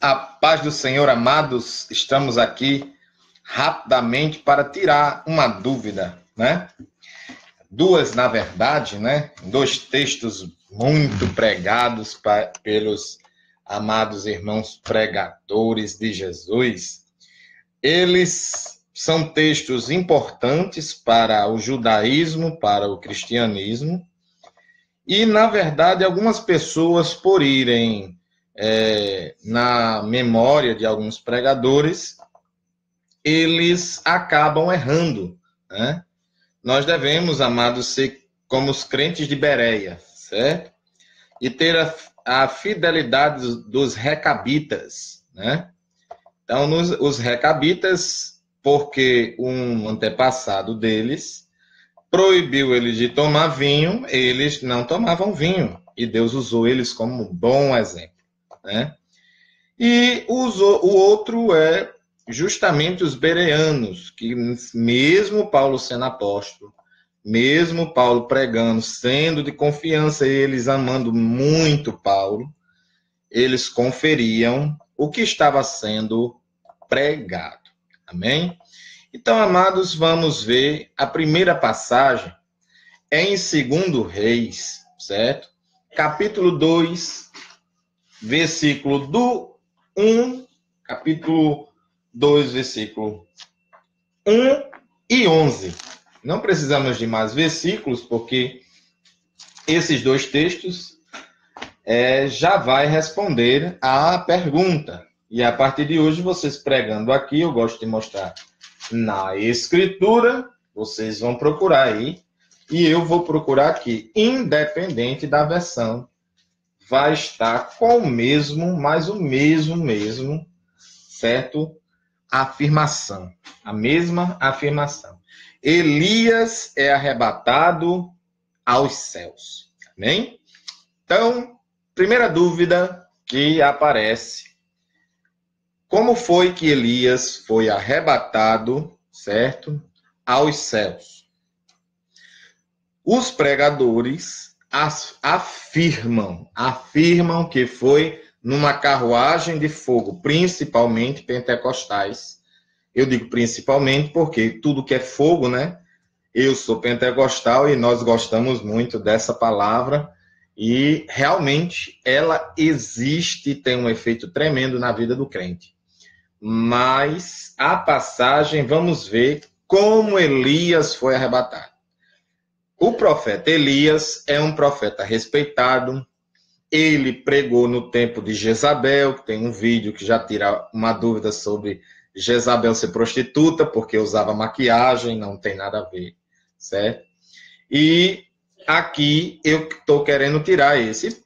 A paz do Senhor, amados, estamos aqui rapidamente para tirar uma dúvida, né? Duas, na verdade, né? Dois textos muito pregados pelos amados irmãos pregadores de Jesus. Eles são textos importantes para o judaísmo, para o cristianismo, e, na verdade, algumas pessoas, por irem na memória de alguns pregadores, eles acabam errando, né? Nós devemos, amados, ser como os crentes de Bereia, certo? E ter a fidelidade dos recabitas, né? Então, os recabitas, porque um antepassado deles proibiu eles de tomar vinho, eles não tomavam vinho, e Deus usou eles como um bom exemplo, né? E o outro é justamente os bereanos, que mesmo Paulo sendo apóstolo, mesmo Paulo pregando, sendo de confiança, eles amando muito Paulo, eles conferiam o que estava sendo pregado. Amém? Então, amados, vamos ver a primeira passagem em 2 Reis, certo? Capítulo 2, versículo do 1, capítulo 2, versículo 1 e 11. Não precisamos de mais versículos, porque esses dois textos já vai responder à pergunta. E a partir de hoje, vocês pregando aqui, eu gosto de mostrar na Escritura, vocês vão procurar aí, e eu vou procurar aqui, independente da versão, vai estar com o mesmo, mas o mesmo, certo? Afirmação, a mesma afirmação. Elias é arrebatado aos céus. Amém? Então, primeira dúvida que aparece. Como foi que Elias foi arrebatado, certo, aos céus? Os pregadores afirmam que foi numa carruagem de fogo, principalmente pentecostais. Eu digo principalmente porque tudo que é fogo, né? Eu sou pentecostal e nós gostamos muito dessa palavra e realmente ela existe, tem um efeito tremendo na vida do crente. Mas a passagem, vamos ver como Elias foi arrebatado. O profeta Elias é um profeta respeitado. Ele pregou no tempo de Jezabel, que tem um vídeo que já tira uma dúvida sobre Jezabel ser prostituta, porque usava maquiagem, não tem nada a ver, certo? E aqui eu estou querendo tirar esse.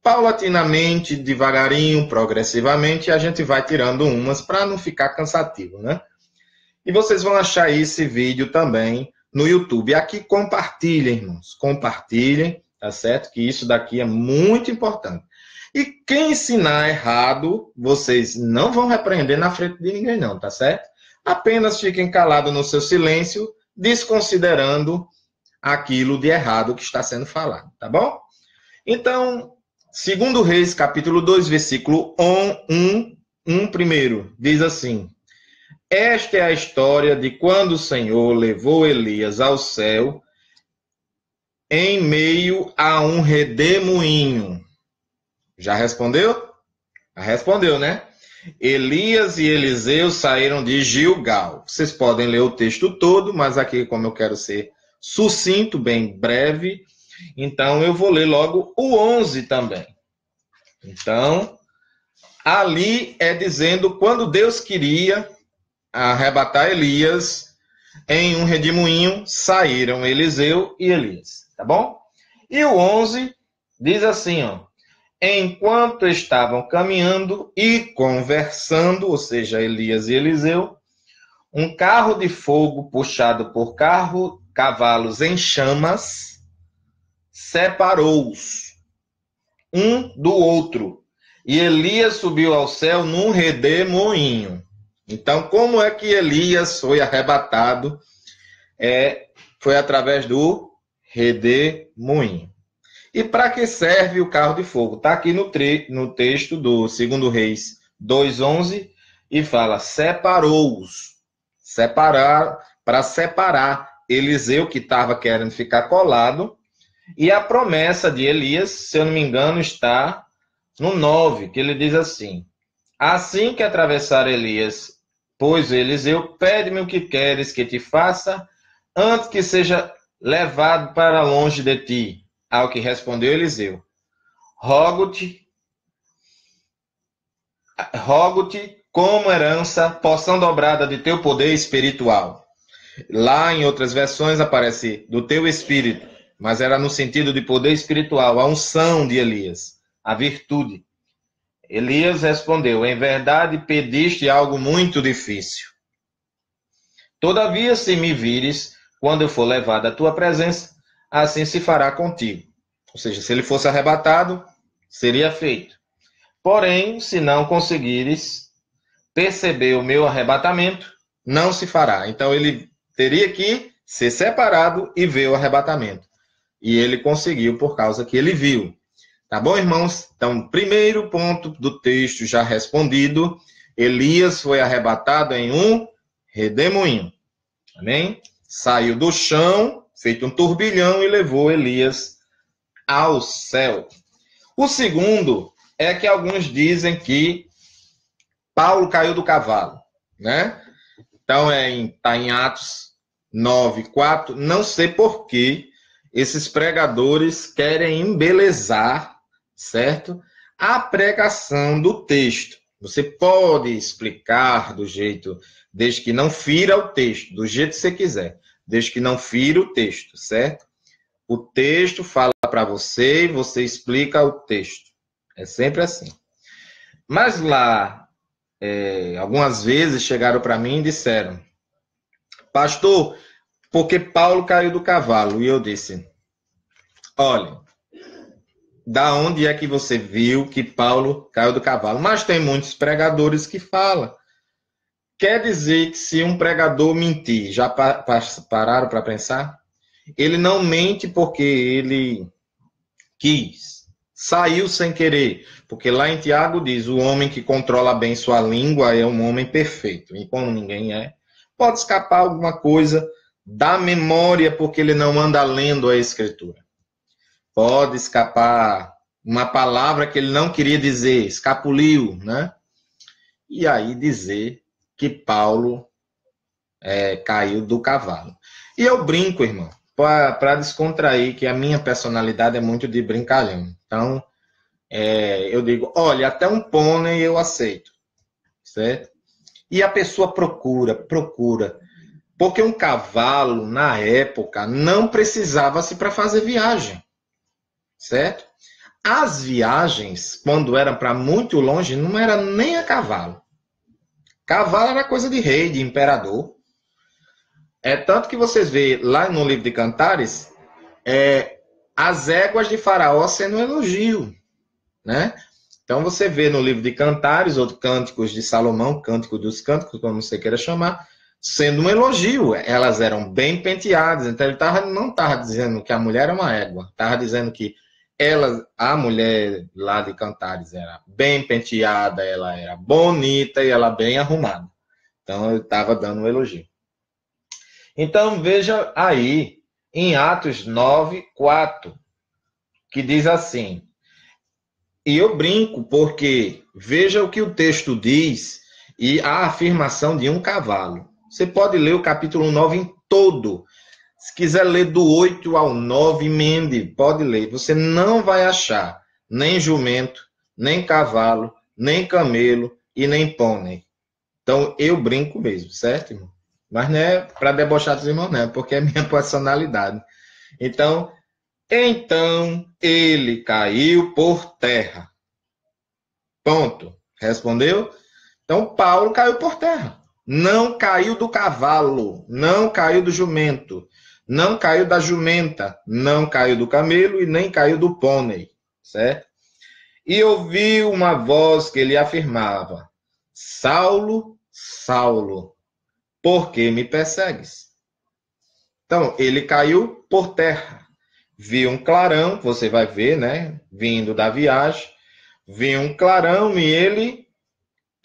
Paulatinamente, devagarinho, progressivamente, a gente vai tirando umas para não ficar cansativo, né? E vocês vão achar esse vídeo também no YouTube. Aqui compartilhem, irmãos, compartilhem, tá certo? Que isso daqui é muito importante. E quem ensinar errado, vocês não vão repreender na frente de ninguém não, tá certo? Apenas fiquem calados no seu silêncio, desconsiderando aquilo de errado que está sendo falado, tá bom? Então, 2 Reis, capítulo 2, versículo 1 primeiro, diz assim: esta é a história de quando o Senhor levou Elias ao céu em meio a um redemoinho. Já respondeu? Já respondeu, né? Elias e Eliseu saíram de Gilgal. Vocês podem ler o texto todo, mas aqui, como eu quero ser sucinto, bem breve, então eu vou ler logo o 11 também. Então, ali é dizendo quando Deus queria arrebatar Elias em um redemoinho, saíram Eliseu e Elias, tá bom? E o 11 diz assim, ó: enquanto estavam caminhando e conversando, ou seja, Elias e Eliseu, um carro de fogo puxado por cavalos em chamas separou-os um do outro, e Elias subiu ao céu num redemoinho. Então, como é que Elias foi arrebatado? Foi através do redemoinho. E para que serve o carro de fogo? Está aqui no texto do 2 Reis 2:11, e fala, separou-os. Para separar Eliseu, que estava querendo ficar colado, e a promessa de Elias, se eu não me engano, está no 9, que ele diz assim, assim que atravessar Elias, pois Eliseu, pede-me o que queres que te faça, antes que seja levado para longe de ti. Ao que respondeu Eliseu, rogo-te como herança, porção dobrada de teu poder espiritual. Lá em outras versões aparece do teu espírito, mas era no sentido de poder espiritual, a unção de Elias, a virtude. Elias respondeu, em verdade pediste algo muito difícil. Todavia, se me vires, quando eu for levado à tua presença, assim se fará contigo. Ou seja, se ele fosse arrebatado, seria feito. Porém, se não conseguires perceber o meu arrebatamento, não se fará. Então, ele teria que ser separado e ver o arrebatamento. E ele conseguiu por causa que ele viu. Tá bom, irmãos? Então, primeiro ponto do texto já respondido. Elias foi arrebatado em um redemoinho. Amém? Saiu do chão, feito um turbilhão, e levou Elias ao céu. O segundo é que alguns dizem que Paulo caiu do cavalo, né? Então, está em Atos 9:4. Não sei por que esses pregadores querem embelezar, certo? A pregação do texto. Você pode explicar do jeito, desde que não fira o texto, do jeito que você quiser, desde que não fira o texto, certo? O texto fala para você e você explica o texto. É sempre assim. Mas lá, algumas vezes chegaram para mim e disseram, pastor, porque Paulo caiu do cavalo? E eu disse, olha, da onde é que você viu que Paulo caiu do cavalo? Mas tem muitos pregadores que falam. Quer dizer que se um pregador mentir, já pararam para pensar? Ele não mente porque ele quis, saiu sem querer. Porque lá em Tiago diz, o homem que controla bem sua língua é um homem perfeito. E como ninguém é, pode escapar alguma coisa da memória porque ele não anda lendo a Escritura. Pode escapar uma palavra que ele não queria dizer, escapuliu, né? E aí dizer que Paulo caiu do cavalo. E eu brinco, irmão, para descontrair, que a minha personalidade é muito de brincalhão. Então, eu digo, olha, até um pônei eu aceito, certo? E a pessoa procura, porque um cavalo, na época, não precisava-se para fazer viagem, certo? As viagens, quando eram para muito longe, não era nem a cavalo. Cavalo era coisa de rei, de imperador. Tanto que vocês veem lá no livro de Cantares, as éguas de Faraó sendo um elogio, né? Então você vê no livro de Cantares, ou Cânticos de Salomão, Cântico dos Cânticos, como você queira chamar, sendo um elogio. Elas eram bem penteadas. Então ele não estava dizendo que a mulher era uma égua, estava dizendo que a mulher lá de Cantares era bem penteada, ela era bonita e ela bem arrumada. Então ele estava dando um elogio. Então veja aí, em Atos 9:4, que diz assim, e eu brinco porque veja o que o texto diz e a afirmação de um cavalo. Você pode ler o capítulo 9 em todo. Se quiser ler do 8 ao 9, emende, pode ler. Você não vai achar nem jumento, nem cavalo, nem camelo e nem pônei. Então, eu brinco mesmo, certo, irmão? Mas não é para debochar dos irmãos, não, porque é minha personalidade. Então ele caiu por terra. Ponto. Respondeu? Então, Paulo caiu por terra. Não caiu do cavalo, não caiu do jumento, não caiu da jumenta, não caiu do camelo e nem caiu do pônei, certo? E ouvi uma voz que lhe afirmava, Saulo, Saulo, por que me persegues? Então, ele caiu por terra. Viu um clarão, você vai ver, né? Vindo da viagem, viu um clarão e ele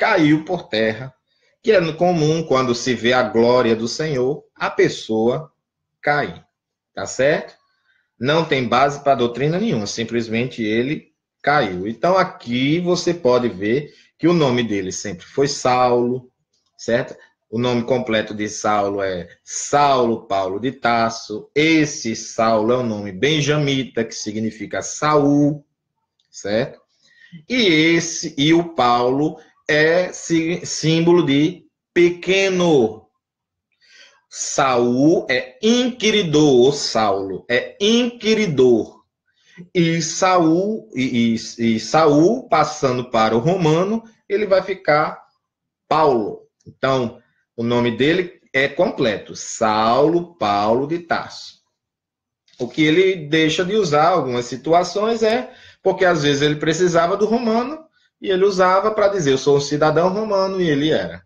caiu por terra, que é comum quando se vê a glória do Senhor, a pessoa cair. Tá certo? Não tem base para doutrina nenhuma, simplesmente ele caiu. Então aqui você pode ver que o nome dele sempre foi Saulo, certo? O nome completo de Saulo é Saulo Paulo de Tarso. Esse Saulo é o nome benjamita, que significa Saul, certo? E o Paulo é símbolo de pequeno. Saul é inquiridor, Saulo é inquiridor. E Saul, Saul, passando para o romano, ele vai ficar Paulo. Então, o nome dele é completo, Saulo Paulo de Tarso. O que ele deixa de usar algumas situações é porque às vezes ele precisava do romano e ele usava para dizer eu sou um cidadão romano, e ele era.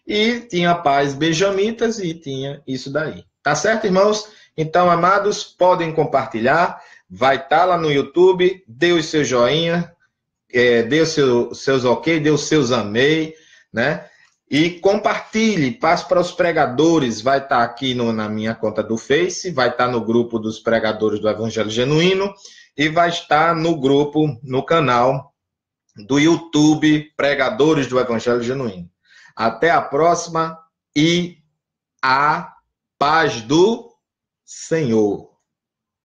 E tinha pais benjamitas e tinha isso daí. Tá certo, irmãos? Então, amados, podem compartilhar. Vai estar lá no YouTube. Dê o seu joinha, dê os seus ok, dê os seus amei, né? E compartilhe, passe para os pregadores. Vai estar aqui na minha conta do Face, vai estar no grupo dos pregadores do Evangelho Genuíno e vai estar no grupo, no canal do YouTube Pregadores do Evangelho Genuíno. Até a próxima e a paz do Senhor.